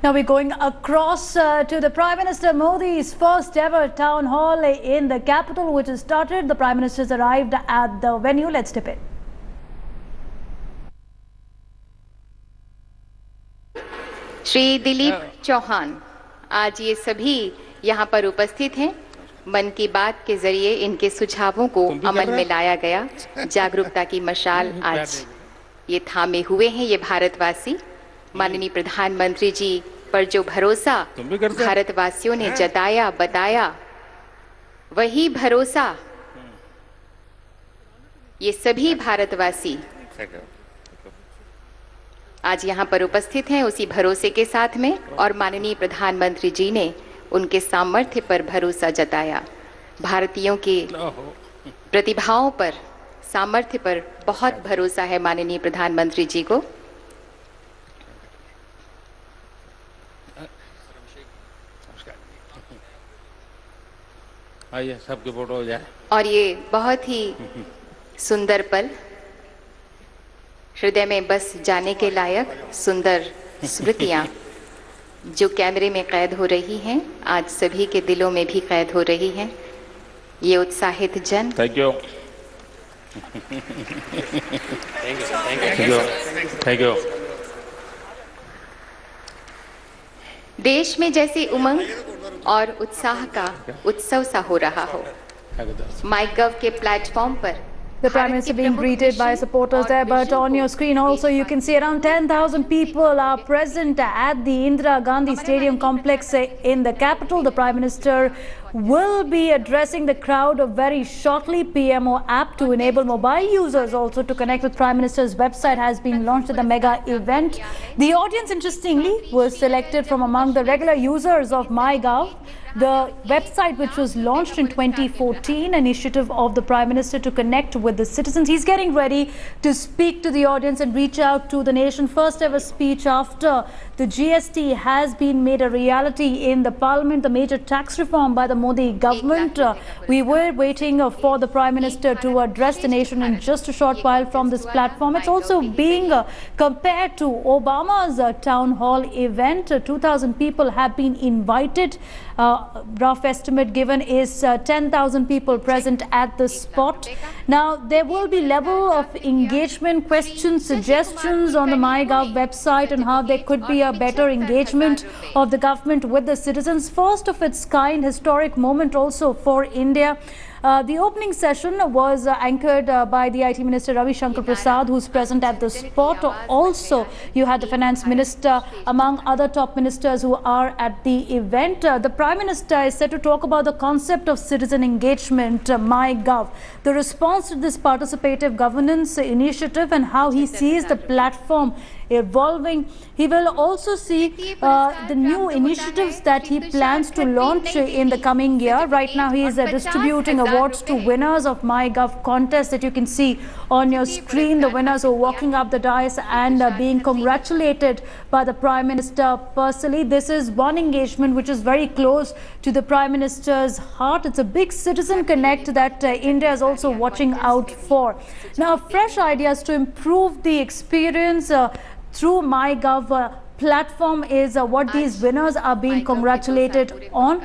Now we're going across to the Prime Minister Modi's first ever town hall in the capital, which has started. The Prime Minister's arrived at the venue. Let's tip it. Shri Dilip Chauhan आज ये सभी यहाँ पर उपस्थित हैं। मन की बात के जरिए इनके सुझावों को अमल में लाया गया। जागरूकता की मशाल आज ये थामे हुए हैं ये भारतवासी। माननीय प्रधानमंत्री जी पर जो भरोसा भारतवासियों ने जताया बताया, वही भरोसा ये सभी भारतवासी आज यहाँ पर उपस्थित हैं उसी भरोसे के साथ में। और माननीय प्रधानमंत्री जी ने उनके सामर्थ्य पर भरोसा जताया। भारतीयों के प्रतिभाओं पर, सामर्थ्य पर बहुत भरोसा है माननीय प्रधानमंत्री जी को। आइए सबके फोटो हो जाए। और ये बहुत ही सुंदर पल, हृदय में बस जाने के लायक सुंदर स्मृतियां जो कैमरे में कैद हो रही हैं, आज सभी के दिलों में भी कैद हो रही हैं। ये उत्साहित जन। Thank you thank you. देश में जैसे उमंग और उत्साह का उत्सव सा हो रहा हो। माईगव के प्लेटफॉर्म पर The Prime Minister being greeted by supporters there, but on your screen also you can see around 10,000 people are present at the Indira Gandhi Stadium complex in the capital. The Prime Minister will be addressing the crowd very shortly. PMO app to enable mobile users also to connect with Prime Minister's website has been launched at the mega event. The audience, interestingly, was selected from among the regular users of MyGov, the website which was launched in 2014, initiative of the Prime Minister to connect with the citizens. He's getting ready to speak to the audience and reach out to the nation. First ever speech after the GST has been made a reality in the Parliament, the major tax reform by the Modi government. We were waiting for the Prime Minister to address the nation in just a short while from this platform. It's also being compared to Obama's town hall event. 2,000 people have been invited. Rough estimate given is 10,000 people present at the spot. Now there will be level of engagement, questions, suggestions on the MyGov website on how there could be a better engagement of the government with the citizens. First of its kind, historic moment also for India. The opening session was anchored by the IT Minister Ravi Shankar Prasad, who's present at the spot. Also, you had the Finance Minister, among other top ministers who are at the event. The Prime Minister is set to talk about the concept of citizen engagement, MyGov, the response to this participative governance initiative and how he sees the platform evolving. He will also see the new initiatives that he plans to launch in the coming year. Right now he is distributing awards to winners of MyGov contest that you can see on your screen. The winners are walking up the dais and being congratulated by the Prime Minister personally. This is one engagement which is very close to the Prime Minister's heart. It's a big citizen connect that India is also watching out for. Now, fresh ideas to improve the experience through MyGov platform is what these winners are being congratulated on.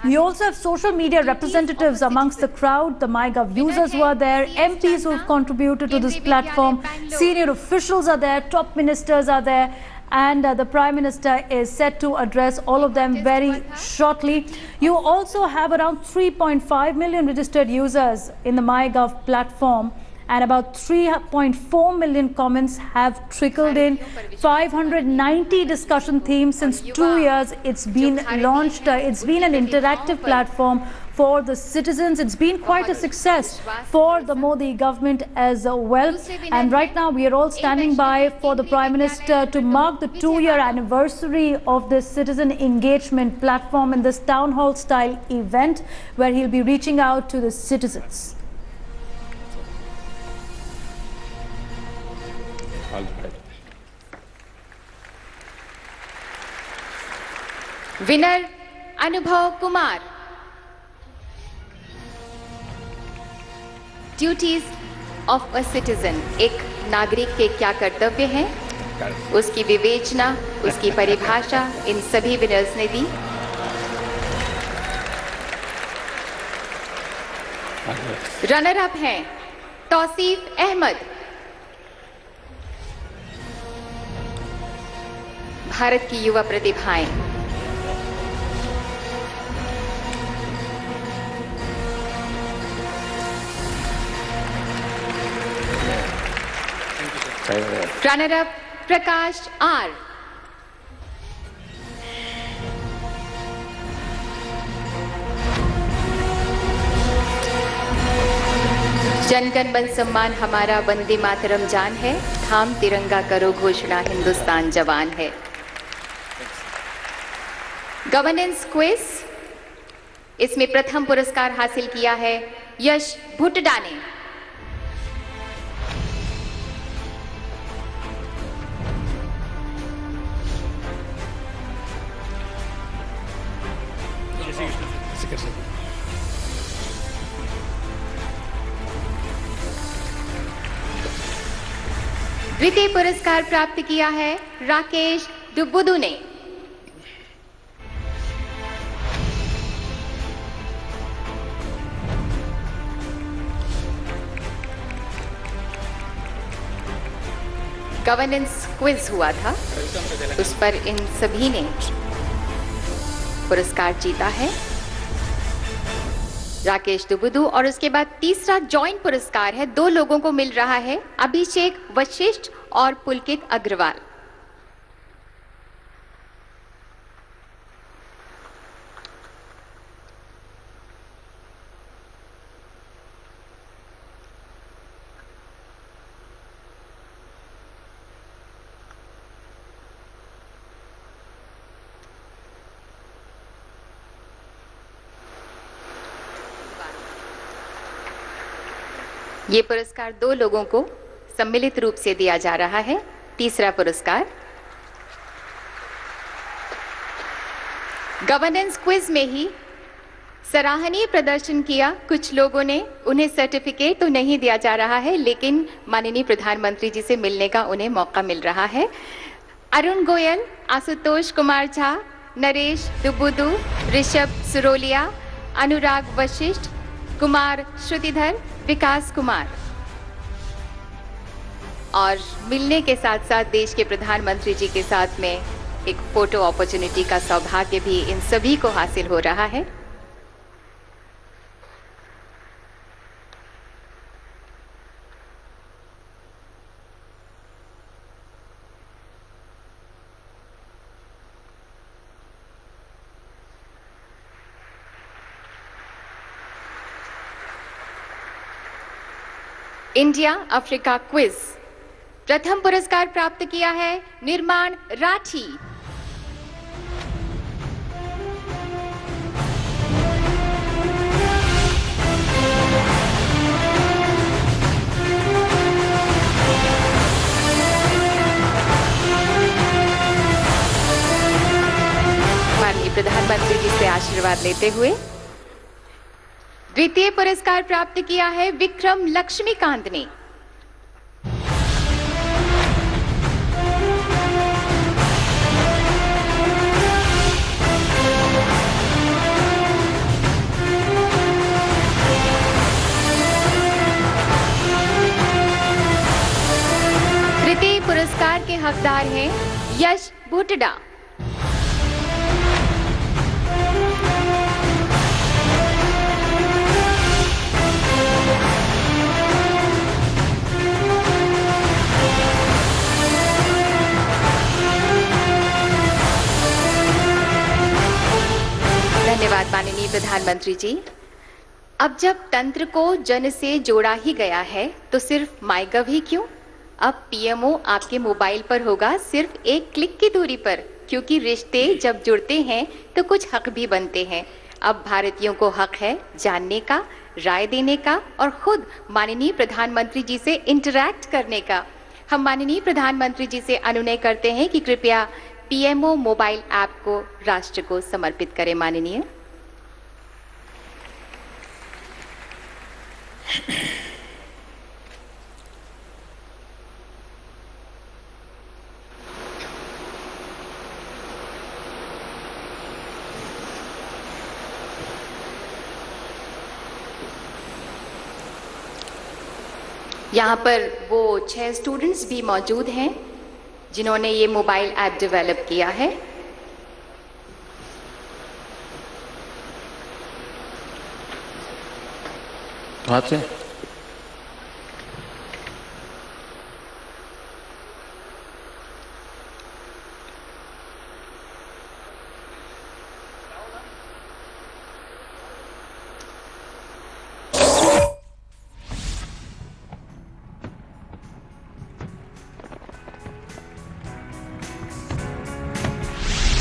We also have social media representatives amongst the crowd, the MyGov users who are there, MPs who have contributed to this platform, senior officials are there, top ministers are there, and the Prime Minister is set to address all of them very shortly. You also have around 3.5 million registered users in the MyGov platform, and about 3.4 million comments have trickled in. 590 discussion themes since 2 years. It's been launched. It's been an interactive platform for the citizens. It's been quite a success for the Modi government as well. And right now we are all standing by for the Prime Minister to mark the 2-year anniversary of this citizen engagement platform in this town hall style event where he'll be reaching out to the citizens. Winner Anubhav Kumar. Duties of a citizen, एक नागरिक के क्या कर्तव्य हैं उसकी विवेचना, उसकी परिभाषा इन सभी विनर्स ने दी। रनर अप हैं तौसीफ अहमद, भारत की युवा प्रतिभाएं। रनर अप प्रकाश आर, जनगण मन सम्मान हमारा, वंदे मातरम जान है, थाम तिरंगा करो घोषणा, हिंदुस्तान जवान है। गवर्नेंस क्विज, इसमें प्रथम पुरस्कार हासिल किया है यश भुट्टडा ने। द्वितीय पुरस्कार प्राप्त किया है राकेश दुबुदू ने। गवर्नेंस क्विज हुआ था, उस पर इन सभी ने पुरस्कार जीता है। राकेश दुबुदू, और उसके बाद तीसरा जॉइंट पुरस्कार है, 2 लोगों को मिल रहा है, अभिषेक वशिष्ठ और पुलकित अग्रवाल। ये पुरस्कार 2 लोगों को सम्मिलित रूप से दिया जा रहा है। तीसरा पुरस्कार गवर्नेंस क्विज में ही सराहनीय प्रदर्शन किया कुछ लोगों ने, उन्हें सर्टिफिकेट तो नहीं दिया जा रहा है, लेकिन माननीय प्रधानमंत्री जी से मिलने का उन्हें मौका मिल रहा है। अरुण गोयल, आशुतोष कुमार झा, नरेश दुबुदू, ऋषभ सुरोलिया, अनुराग वशिष्ठ, कुमार श्रुतिधर, विकास कुमार। और मिलने के साथ साथ देश के प्रधानमंत्री जी के साथ में एक फोटो अपॉर्चुनिटी का सौभाग्य भी इन सभी को हासिल हो रहा है। इंडिया अफ्रीका क्विज, प्रथम पुरस्कार प्राप्त किया है निर्माण राठी। माननीय प्रधानमंत्री जी से आशीर्वाद लेते हुए द्वितीय पुरस्कार प्राप्त किया है विक्रम लक्ष्मीकांत ने। तृतीय पुरस्कार के हकदार हैं यश भुट्टडा। धन्यवाद माननीय प्रधानमंत्री जी। अब जब तंत्र को जन से जोड़ा ही गया है तो सिर्फ माईगव ही क्यों, अब पीएमओ आपके मोबाइल पर होगा, सिर्फ एक क्लिक की दूरी पर, क्योंकि रिश्ते जब जुड़ते हैं तो कुछ हक भी बनते हैं। अब भारतीयों को हक है जानने का, राय देने का और खुद माननीय प्रधानमंत्री जी से इंटरैक्ट करने का। हम माननीय प्रधानमंत्री जी से अनुनय करते हैं कि कृपया पीएमओ मोबाइल ऐप को राष्ट्र को समर्पित करें। माननीय यहाँ पर वो 6 स्टूडेंट्स भी मौजूद हैं जिन्होंने ये मोबाइल ऐप डेवलप किया है। हाथ से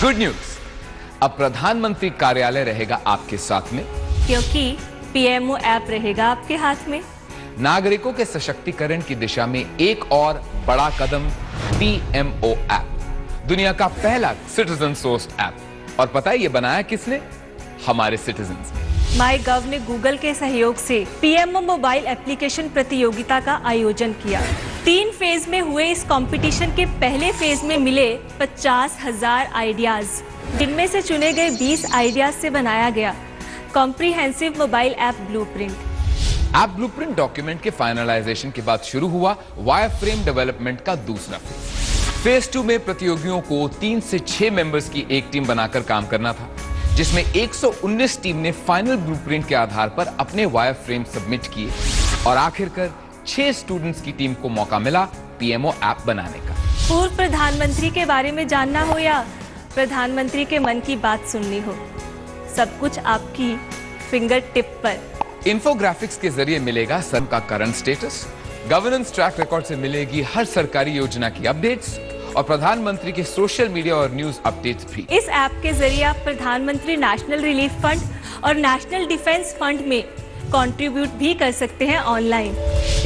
गुड न्यूज, अब प्रधानमंत्री कार्यालय रहेगा आपके साथ में, क्योंकि पीएमओ ऐप रहेगा आपके हाथ में। नागरिकों के सशक्तिकरण की दिशा में एक और बड़ा कदम पीएमओ ऐप, दुनिया का पहला सिटीजन सोर्स्ड ऐप। और पता है ये बनाया किसने? हमारे सिटीजन्स। माईगव ने गूगल के सहयोग से पीएमओ मोबाइल एप्लीकेशन प्रतियोगिता का आयोजन किया। 3 फेज में हुए इस कंपटीशन के पहले फेज में मिले 50,000 आइडियाज, जिनमें से चुने गए 20 आइडियाज से बनाया गया comprehensive mobile app blueprint. App blueprint document के फाइनलाइजेशन के बाद शुरू हुआ वायरफ्रेम डेवलपमेंट का दूसरा फेज। फेज 2 में प्रतियोगियों को 3 से 6 मेंबर्स की एक टीम बनाकर काम करना था, जिसमें 119 टीम ने फाइनल ब्लूप्रिंट के आधार पर अपने वायरफ्रेम सबमिट किए और आखिरकार 6 स्टूडेंट्स की टीम को मौका मिला पीएमओ ऐप बनाने का। पूर्व प्रधानमंत्री के बारे में जानना हो या प्रधानमंत्री के मन की बात सुननी हो, सब कुछ आपकी फिंगर टिप पर। इंफोग्राफिक्स के जरिए मिलेगा सर का current status, governance track record से मिलेगी हर सरकारी योजना की अपडेट्स और प्रधानमंत्री के सोशल मीडिया और न्यूज अपडेट्स भी। इस ऐप के जरिए आप प्रधानमंत्री नेशनल रिलीफ फंड और नेशनल डिफेंस फंड में कंट्रीब्यूट भी कर सकते हैं ऑनलाइन।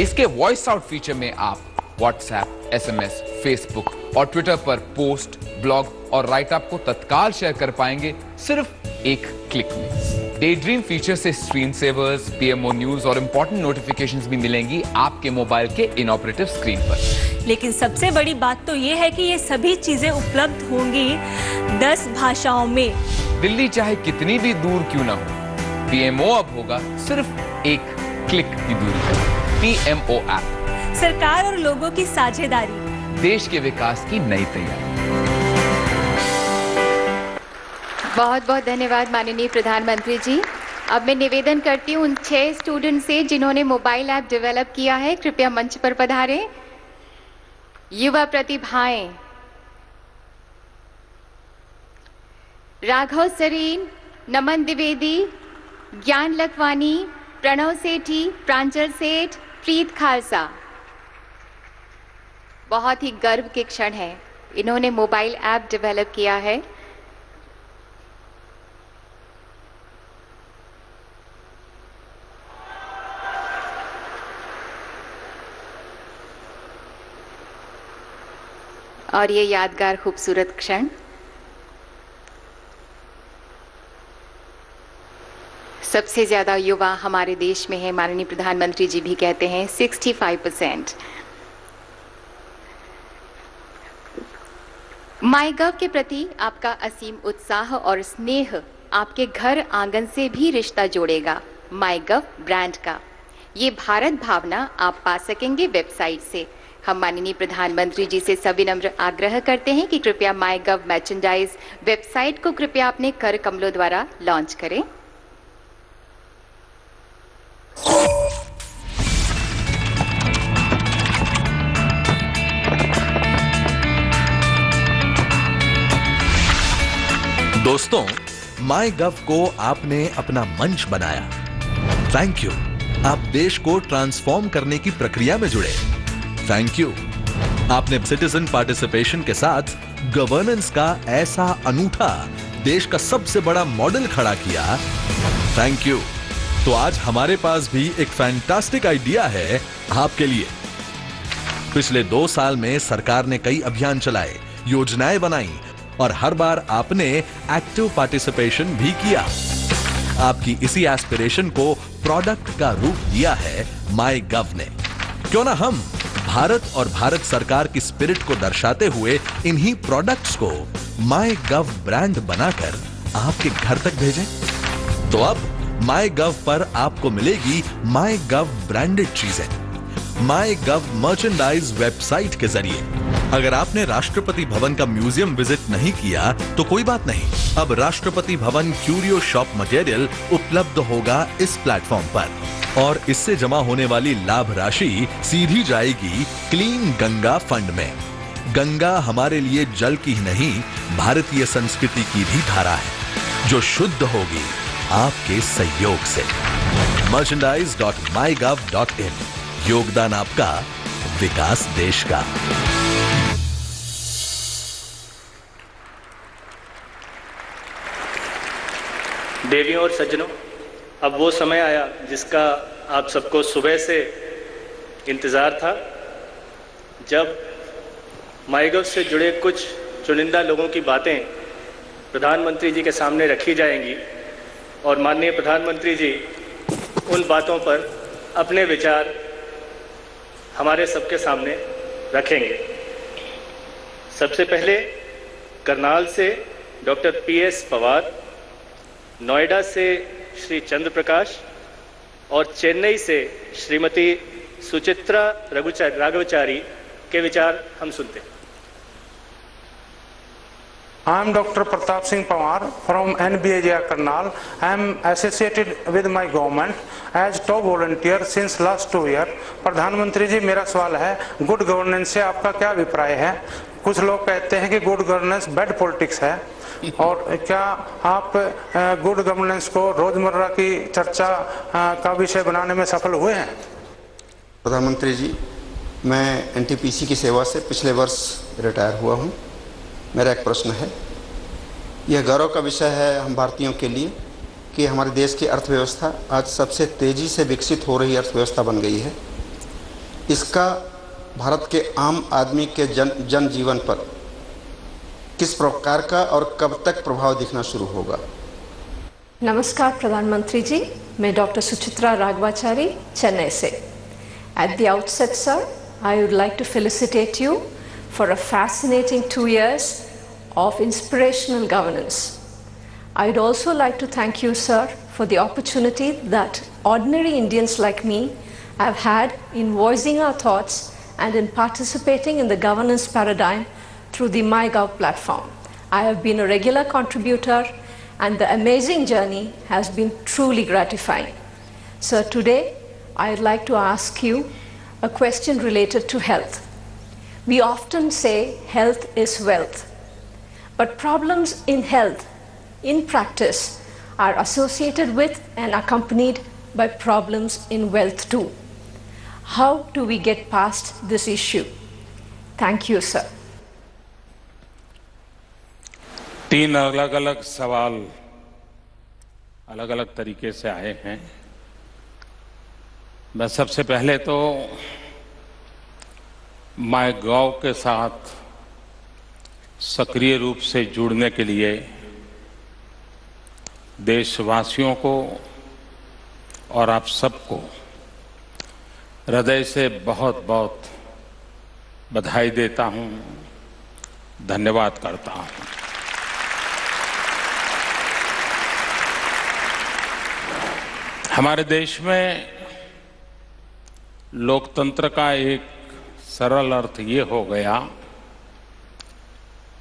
इसके वॉइस आउट फीचर में आप व्हाट्सएप, एसएमएस, फेसबुक और ट्विटर पर पोस्ट, ब्लॉग और राइट अप को तत्काल शेयर कर पाएंगे सिर्फ एक क्लिक में। डे ड्रीम फीचर से स्क्रीन सेवर्स, पीएमओ न्यूज और इंपॉर्टेंट नोटिफिकेशंस भी मिलेंगी आपके मोबाइल के इनऑपरेटिव स्क्रीन पर। लेकिन सबसे बड़ी बात तो ये है कि ये सभी चीजें उपलब्ध होंगी 10 भाषाओं में। दिल्ली चाहे कितनी भी दूर क्यों ना हो, पीएमओ अब होगा सिर्फ एक क्लिक की दूरी पर। पीएमओ ऐप, सरकार और लोगों की साझेदारी, देश के विकास की नई तैयारी। बहुत बहुत धन्यवाद माननीय प्रधानमंत्री जी। अब मैं निवेदन करती हूँ उन 6 स्टूडेंट से जिन्होंने मोबाइल ऐप डेवलप किया है, कृपया मंच पर पधारें। युवा प्रतिभाएं राघव सरीन, नमन द्विवेदी, ज्ञान लखवानी, प्रणव सेठी, प्रांजल सेठ, प्रीत खालसा। बहुत ही गर्व के क्षण है, इन्होंने मोबाइल ऐप डेवलप किया है। और ये यादगार खूबसूरत क्षण सबसे ज्यादा युवा हमारे देश में है। माननीय प्रधानमंत्री जी भी कहते हैं 65%। माईगव के प्रति आपका असीम उत्साह और स्नेह आपके घर आंगन से भी रिश्ता जोड़ेगा। माईगव ब्रांड का ये भारत भावना आप पा सकेंगे वेबसाइट से। हम माननीय प्रधानमंत्री जी से सविनम्र आग्रह करते हैं कि कृपया माईगव मर्चेंडाइज वेबसाइट को कृपया अपने कर कमलों द्वारा लॉन्च करें। दोस्तों, माईगव को आपने अपना मंच बनाया। Thank you. आप देश को ट्रांसफॉर्म करने की प्रक्रिया में जुड़े। Thank you. आपने सिटीजन पार्टिसिपेशन के साथ गवर्नेंस का ऐसा अनूठा देश का सबसे बड़ा मॉडल खड़ा किया। Thank you. तो आज हमारे पास भी एक फैंटास्टिक आइडिया है आपके लिए। पिछले 2 साल में सरकार ने कई अभियान चलाए, योजनाएं बनाई और हर बार आपने एक्टिव पार्टिसिपेशन भी किया। आपकी इसी एस्पिरेशन को प्रोडक्ट का रूप दिया है माईगव ने। क्यों ना हम भारत और भारत सरकार की स्पिरिट को दर्शाते हुए इन्हीं प्रोडक्ट्स को माईगव ब्रांड बनाकर आपके घर तक भेजें। तो अब माईगव पर आपको मिलेगी माईगव ब्रांडेड चीजें, MyGov मर्चेंडाइज वेबसाइट के जरिए। अगर आपने राष्ट्रपति भवन का म्यूजियम विजिट नहीं किया तो कोई बात नहीं, अब Rashtrapati Bhavan curio shop material उपलब्ध होगा इस प्लेटफॉर्म पर और इससे जमा होने वाली लाभ राशि सीधी जाएगी क्लीन गंगा फंड में। गंगा हमारे लिए जल की ही नहीं, भारतीय संस्कृति की भी धारा है जो शुद्ध होगी आपके सहयोग से। merchandise.mygov.in, योगदान आपका, विकास देश का। देवियों और सज्जनों, अब वो समय आया जिसका आप सबको सुबह से इंतज़ार था, जब माईगव से जुड़े कुछ चुनिंदा लोगों की बातें प्रधानमंत्री जी के सामने रखी जाएंगी और माननीय प्रधानमंत्री जी उन बातों पर अपने विचार हमारे सबके सामने रखेंगे। सबसे पहले करनाल से डॉक्टर PS पवार, नोएडा से श्री चंद्र प्रकाश और चेन्नई से श्रीमती सुचित्रा राघवचारी के विचार हम सुनते हैं। I am Dr. Pratap Singh Pawar from NBAGR Karnal. I am associated with my government as top volunteer since last 2 years. प्रधानमंत्री जी, मेरा सवाल है, गुड गवर्नेंस से आपका क्या अभिप्राय है? कुछ लोग कहते हैं कि गुड गवर्नेंस बैड पॉलिटिक्स है, और क्या आप गुड गवर्नेंस को रोजमर्रा की चर्चा का विषय बनाने में सफल हुए हैं? प्रधानमंत्री जी, मैं NTPC की सेवा से पिछले वर्ष रिटायर हुआ हूँ। मेरा एक प्रश्न है, यह गौरव का विषय है हम भारतीयों के लिए कि हमारे देश की अर्थव्यवस्था आज सबसे तेज़ी से विकसित हो रही अर्थव्यवस्था बन गई है। इसका भारत के आम आदमी के जनजीवन पर किस प्रकार का और कब तक प्रभाव दिखना शुरू होगा? नमस्कार प्रधानमंत्री जी, मैं डॉक्टर सुचित्रा राघवाचारी, चेन्नई से। At the outset, sir, I would like to felicitate you for a fascinating 2 years of inspirational governance. I would also like to thank you, sir, for the opportunity that ordinary Indians like me have had in voicing our thoughts and in participating in the governance paradigm through the MyGov platform. I have been a regular contributor and the amazing journey has been truly gratifying. Sir, today I would like to ask you a question related to health. We often say health is wealth, but problems in health, in practice, are associated with and accompanied by problems in wealth too. How do we get past this issue? Thank you, sir. 3 अलग-अलग सवाल अलग-अलग तरीके से आए हैं। मैं सबसे पहले तो MyGov के साथ सक्रिय रूप से जुड़ने के लिए देशवासियों को और आप सबको हृदय से बहुत बहुत बधाई देता हूं, धन्यवाद करता हूं। हमारे देश में लोकतंत्र का एक सरल अर्थ ये हो गया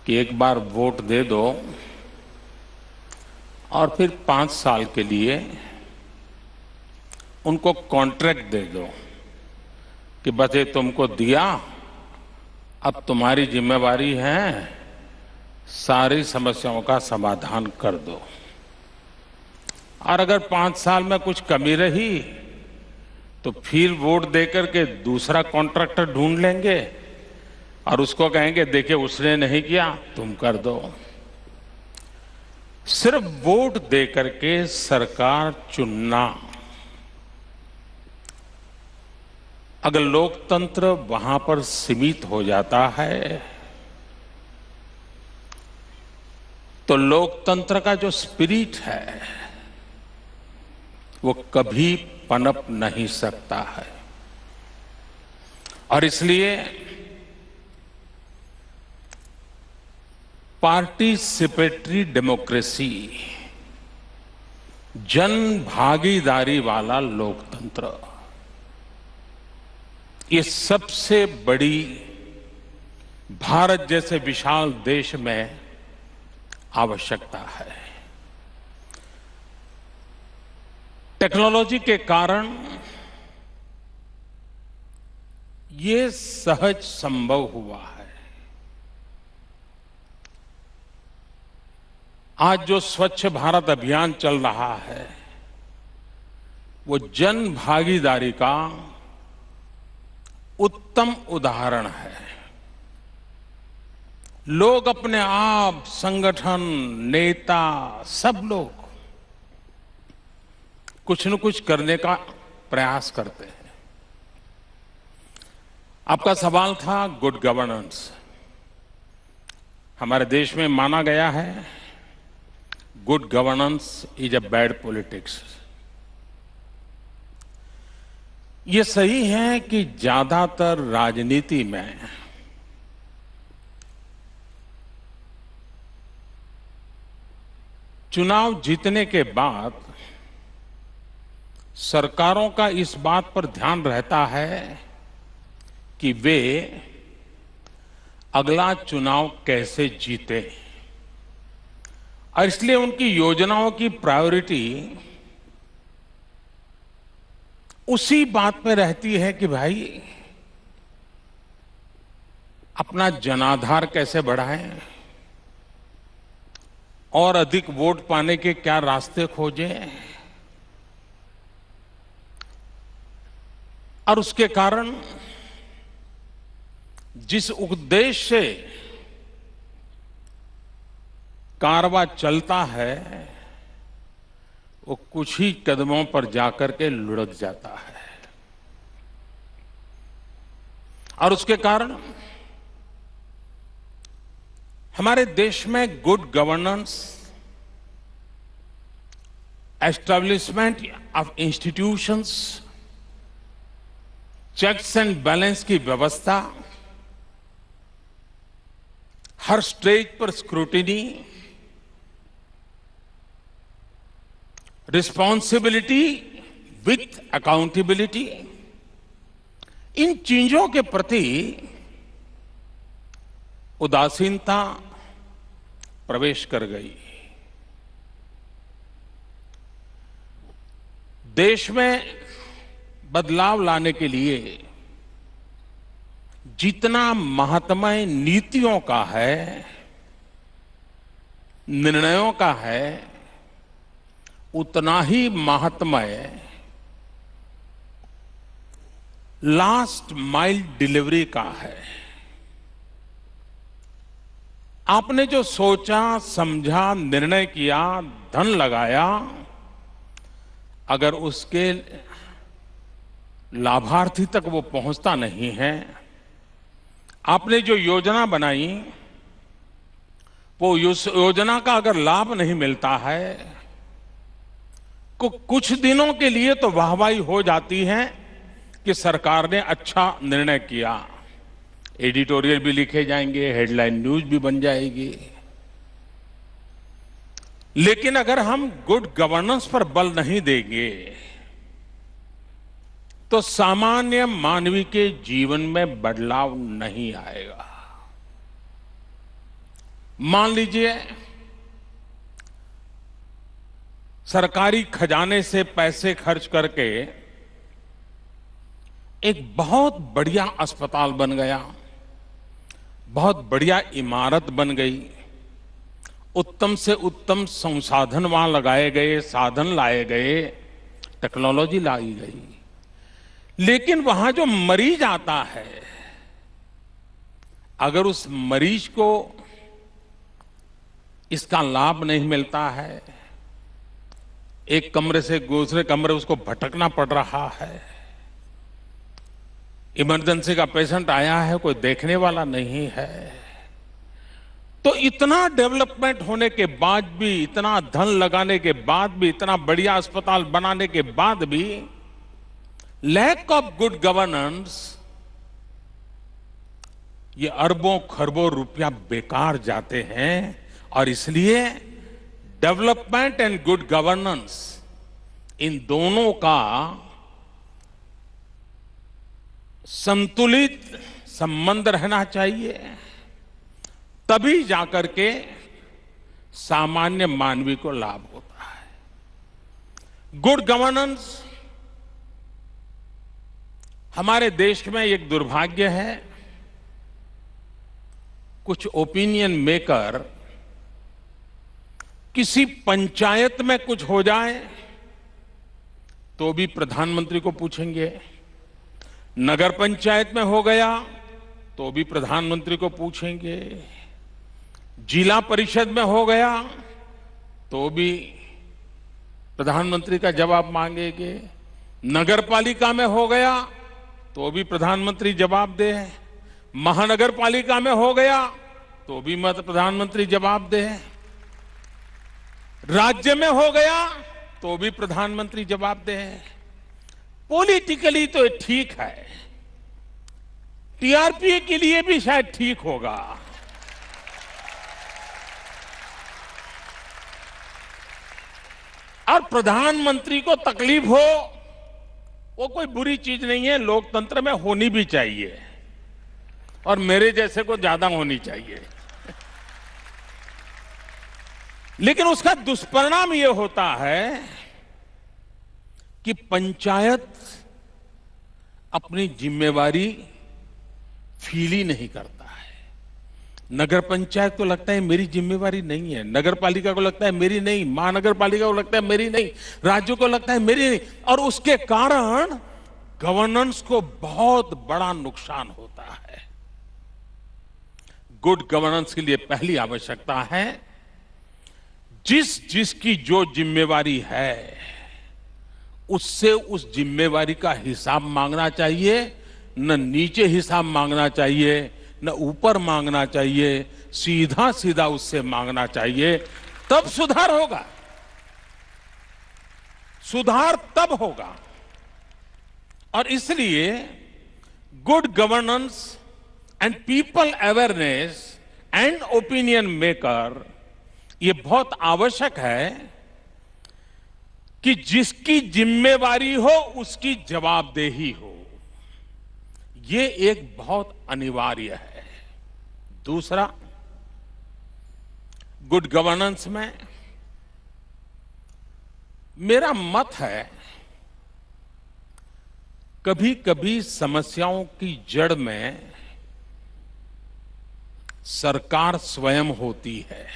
कि एक बार वोट दे दो और फिर 5 साल के लिए उनको कॉन्ट्रैक्ट दे दो कि बस ये तुमको दिया, अब तुम्हारी जिम्मेवारी है सारी समस्याओं का समाधान कर दो। और अगर 5 साल में कुछ कमी रही तो फिर वोट देकर के दूसरा कॉन्ट्रैक्टर ढूंढ लेंगे और उसको कहेंगे देखिए उसने नहीं किया, तुम कर दो। सिर्फ वोट देकर के सरकार चुनना, अगर लोकतंत्र वहां पर सीमित हो जाता है तो लोकतंत्र का जो स्पिरिट है वो कभी पनप नहीं सकता है। और इसलिए पार्टिसिपेटरी डेमोक्रेसी, जन भागीदारी वाला लोकतंत्र, ये सबसे बड़ी भारत जैसे विशाल देश में आवश्यकता है। टेक्नोलॉजी के कारण ये सहज संभव हुआ है। आज जो स्वच्छ भारत अभियान चल रहा है वो जन भागीदारी का उत्तम उदाहरण है। लोग अपने आप, संगठन, नेता, सब लोग कुछ न कुछ करने का प्रयास करते हैं। आपका सवाल था गुड गवर्नेंस। हमारे देश में माना गया है good governance is a bad politics. ये सही है कि ज्यादातर राजनीति में चुनाव जीतने के बाद सरकारों का इस बात पर ध्यान रहता है कि वे अगला चुनाव कैसे जीते, और इसलिए उनकी योजनाओं की प्रायोरिटी उसी बात पे रहती है कि भाई अपना जनाधार कैसे बढ़ाएं और अधिक वोट पाने के क्या रास्ते खोजें, और उसके कारण जिस उद्देश्य से कारवां चलता है वो कुछ ही कदमों पर जाकर के लुढ़क जाता है, और उसके कारण हमारे देश में good governance, establishment of institutions, checks and balance की व्यवस्था, हर स्टेज पर स्क्रूटिनी, रिस्पॉन्सिबिलिटी विथ अकाउंटेबिलिटी, इन चीजों के प्रति उदासीनता प्रवेश कर गई। देश में बदलाव लाने के लिए जितना महात्म्य नीतियों का है, निर्णयों का है, उतना ही महात्म्य लास्ट माइल डिलीवरी का है। आपने जो सोचा, समझा, निर्णय किया, धन लगाया, अगर उसके लाभार्थी तक वो पहुंचता नहीं है, आपने जो योजना बनाई वो योजना का अगर लाभ नहीं मिलता है, कुछ दिनों के लिए तो वाहवाही हो जाती है कि सरकार ने अच्छा निर्णय किया, एडिटोरियल भी लिखे जाएंगे, हेडलाइन न्यूज भी बन जाएगी। लेकिन अगर हम गुड गवर्नेंस पर बल नहीं देंगे तो सामान्य मानवी के जीवन में बदलाव नहीं आएगा। मान लीजिए सरकारी खजाने से पैसे खर्च करके एक बहुत बढ़िया अस्पताल बन गया, बहुत बढ़िया इमारत बन गई, उत्तम से उत्तम संसाधन वहां लगाए गए, साधन लाए गए, टेक्नोलॉजी लाई गई, लेकिन वहां जो मरीज आता है, अगर उस मरीज को इसका लाभ नहीं मिलता है, एक कमरे से दूसरे कमरे उसको भटकना पड़ रहा है, इमरजेंसी का पेशेंट आया है, कोई देखने वाला नहीं है, तो इतना डेवलपमेंट होने के बाद भी, इतना धन लगाने के बाद भी, इतना बढ़िया अस्पताल बनाने के बाद भी लैक ऑफ गुड गवर्नेंस, ये अरबों खरबों रुपया बेकार जाते हैं। और इसलिए डेवलपमेंट एंड गुड गवर्नेंस, इन दोनों का संतुलित संबंध रहना चाहिए, तभी जाकर के सामान्य मानवी को लाभ होता है। गुड गवर्नेंस हमारे देश में एक दुर्भाग्य है, कुछ ओपिनियन मेकर किसी पंचायत में कुछ हो जाए तो भी प्रधानमंत्री को पूछेंगे, नगर पंचायत में हो गया तो भी प्रधानमंत्री को पूछेंगे, जिला परिषद में हो गया तो भी प्रधानमंत्री का जवाब मांगेंगे, नगर पालिका में हो गया तो भी प्रधानमंत्री जवाब दे, महानगर पालिका में हो गया तो भी मत प्रधानमंत्री जवाब दे, राज्य में हो गया तो भी प्रधानमंत्री जवाब दे। पॉलिटिकली तो ठीक है, टीआरपी के लिए भी शायद ठीक होगा, और प्रधानमंत्री को तकलीफ हो वो कोई बुरी चीज नहीं है, लोकतंत्र में होनी भी चाहिए और मेरे जैसे को ज्यादा होनी चाहिए। लेकिन उसका दुष्परिणाम यह होता है कि पंचायत अपनी जिम्मेवारी फील ही नहीं करता है। नगर पंचायत को लगता है मेरी जिम्मेवारी नहीं है, नगर पालिका को लगता है मेरी नहीं, महानगर पालिका को लगता है मेरी नहीं, राज्यों को लगता है मेरी नहीं, और उसके कारण गवर्नेंस को बहुत बड़ा नुकसान होता है। गुड गवर्नेंस के लिए पहली आवश्यकता है जिसकी जो जिम्मेवारी है उससे उस जिम्मेवारी का हिसाब मांगना चाहिए, न नीचे हिसाब मांगना चाहिए न ऊपर मांगना चाहिए, सीधा सीधा उससे मांगना चाहिए, तब सुधार होगा। सुधार तब होगा। और इसलिए good governance and people awareness and opinion maker, ये बहुत आवश्यक है कि जिसकी जिम्मेवारी हो उसकी जवाबदेही हो, ये एक बहुत अनिवार्य है। दूसरा, गुड गवर्नेंस में मेरा मत है कभी कभी समस्याओं की जड़ में सरकार स्वयं होती है।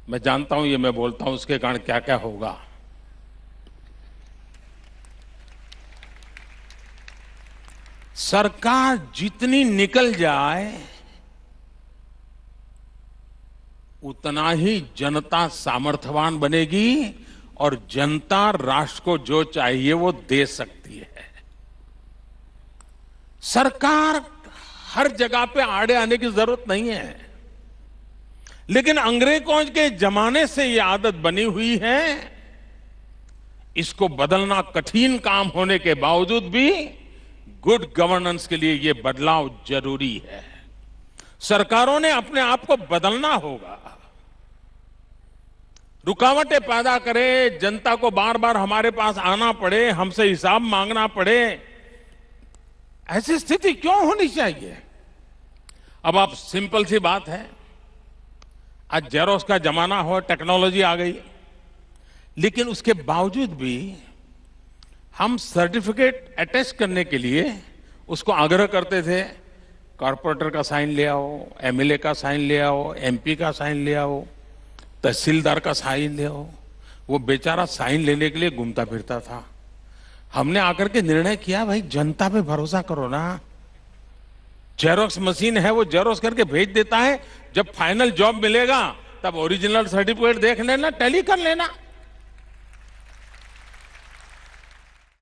मैं जानता हूं, ये मैं बोलता हूं उसके कारण क्या क्या होगा। सरकार जितनी निकल जाए उतना ही जनता सामर्थ्यवान बनेगी और जनता राष्ट्र को जो चाहिए वो दे सकती है। सरकार हर जगह पे आड़े आने की जरूरत नहीं है, लेकिन अंग्रेजों के जमाने से ये आदत बनी हुई है, इसको बदलना कठिन काम होने के बावजूद भी गुड गवर्नेंस के लिए ये बदलाव जरूरी है। सरकारों ने अपने आप को बदलना होगा, रुकावटें पैदा करे, जनता को बार बार हमारे पास आना पड़े, हमसे हिसाब मांगना पड़े, ऐसी स्थिति क्यों होनी चाहिए। अब आप सिंपल सी बात है, आज जेरोक्स का जमाना हो, टेक्नोलॉजी आ गई, लेकिन उसके बावजूद भी हम सर्टिफिकेट अटैच करने के लिए उसको आग्रह करते थे, कॉर्पोरेटर का साइन ले आओ, एमएलए का साइन ले आओ, एमपी का साइन ले आओ, तहसीलदार का साइन ले आओ। वो बेचारा साइन लेने के लिए घूमता फिरता था। हमने आकर के निर्णय किया, भाई जनता पे भरोसा करो ना, जेरोक्स मशीन है वो जेरोक्स करके भेज देता है, जब फाइनल जॉब मिलेगा तब ओरिजिनल सर्टिफिकेट देख लेना, टैली कर लेना।